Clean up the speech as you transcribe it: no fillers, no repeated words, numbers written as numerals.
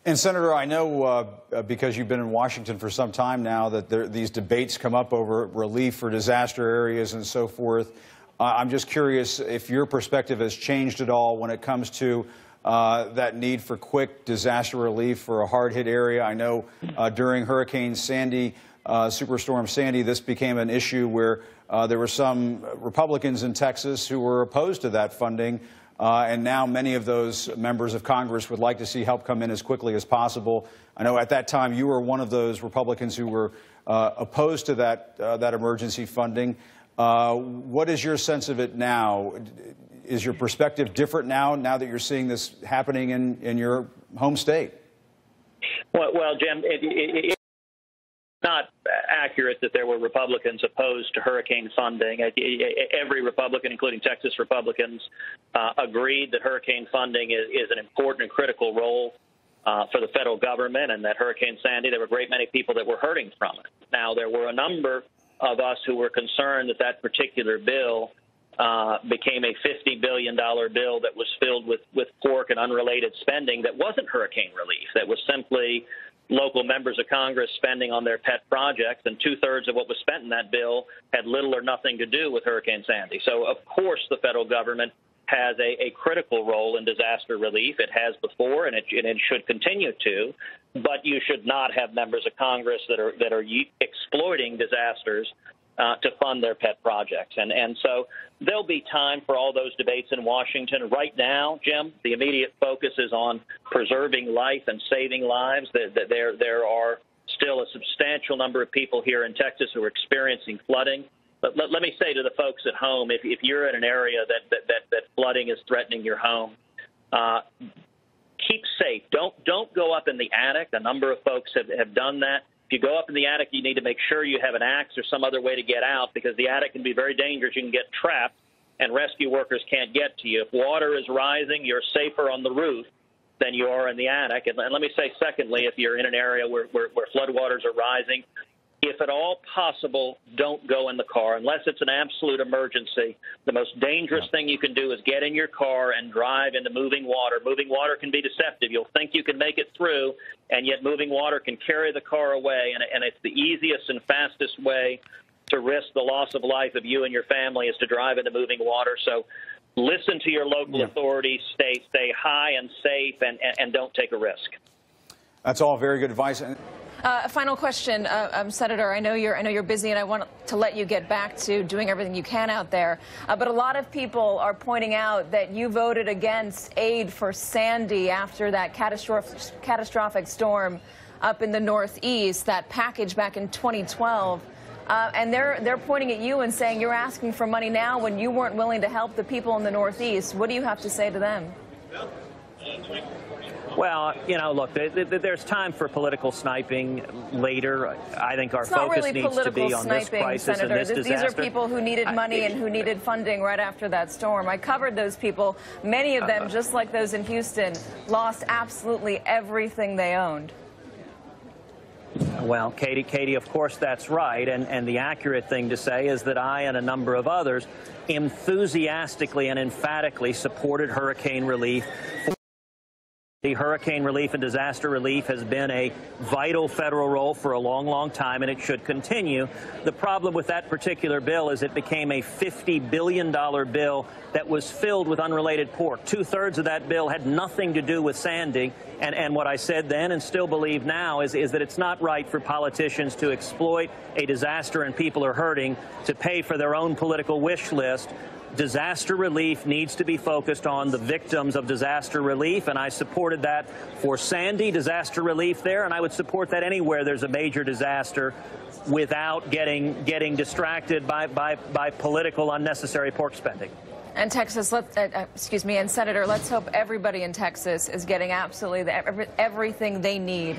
And Senator, I know because you've been in Washington for some time now that these debates come up over relief for disaster areas and so forth. I'm just curious if your perspective has changed at all when it comes to that need for quick disaster relief for a hard-hit area. I know during Hurricane Sandy, Superstorm Sandy, this became an issue where there were some Republicans in Texas who were opposed to that funding. And now many of those members of Congress would like to see help come in as quickly as possible. I know at that time you were one of those Republicans who were opposed to that emergency funding. What is your sense of it now? Is your perspective different now that you're seeing this happening in your home state? Well, Jim, it's not accurate that there were Republicans opposed to hurricane funding. Every Republican, including Texas Republicans, agreed that hurricane funding is an important and critical role for the federal government, and that Hurricane Sandy, there were a great many people that were hurting from it. Now, there were a number of us who were concerned that that particular bill became a $50 billion bill that was filled with pork and unrelated spending that wasn't hurricane relief, that was simply local members of Congress spending on their pet projects, and two-thirds of what was spent in that bill had little or nothing to do with Hurricane Sandy. So, of course, the federal government has a critical role in disaster relief. It has before, and it should continue to. But you should not have members of Congress that are exploiting disasters to fund their pet projects. And so there'll be time for all those debates in Washington. Right now, Jim, the immediate focus is on preserving life and saving lives. There are still a substantial number of people here in Texas who are experiencing flooding. But let me say to the folks at home, if you're in an area that flooding is threatening your home, keep safe. Don't go up in the attic. A number of folks have done that. If you go up in the attic, you need to make sure you have an axe or some other way to get out, because the attic can be very dangerous. You can get trapped, and rescue workers can't get to you. If water is rising, you're safer on the roof than you are in the attic. And let me say, secondly, if you're in an area where floodwaters are rising, if at all possible, don't go in the car unless it's an absolute emergency. The most dangerous thing you can do is get in your car and drive into moving water. Moving water can be deceptive. You'll think you can make it through, and yet moving water can carry the car away, and it's the easiest and fastest way to risk the loss of life of you and your family is to drive into moving water. So listen to your local authorities, stay high and safe, and don't take a risk. That's all very good advice. A final question, Senator. I know you're busy, and I want to let you get back to doing everything you can out there. But a lot of people are pointing out that you voted against aid for Sandy after that catastrophic storm up in the Northeast, that package back in 2012. And they're pointing at you and saying you're asking for money now when you weren't willing to help the people in the Northeast. What do you have to say to them? Well, look, there's time for political sniping later. I think our focus needs to be on this crisis and this disaster. These are people who needed money and who needed funding right after that storm. I covered those people. Many of them, just like those in Houston, lost absolutely everything they owned. Well, Katie, of course that's right. And the accurate thing to say is that I and a number of others enthusiastically and emphatically supported hurricane relief. The hurricane relief and disaster relief has been a vital federal role for a long, long time, and it should continue. The problem with that particular bill is it became a $50 billion bill that was filled with unrelated pork. Two-thirds of that bill had nothing to do with Sandy. And what I said then and still believe now is that it's not right for politicians to exploit a disaster and people are hurting to pay for their own political wish list. Disaster relief needs to be focused on the victims of disaster relief, and I supported that for Sandy, disaster relief there, and I would support that anywhere there's a major disaster without getting distracted by political unnecessary pork spending. And Texas, and Senator, let's hope everybody in Texas is getting absolutely everything they need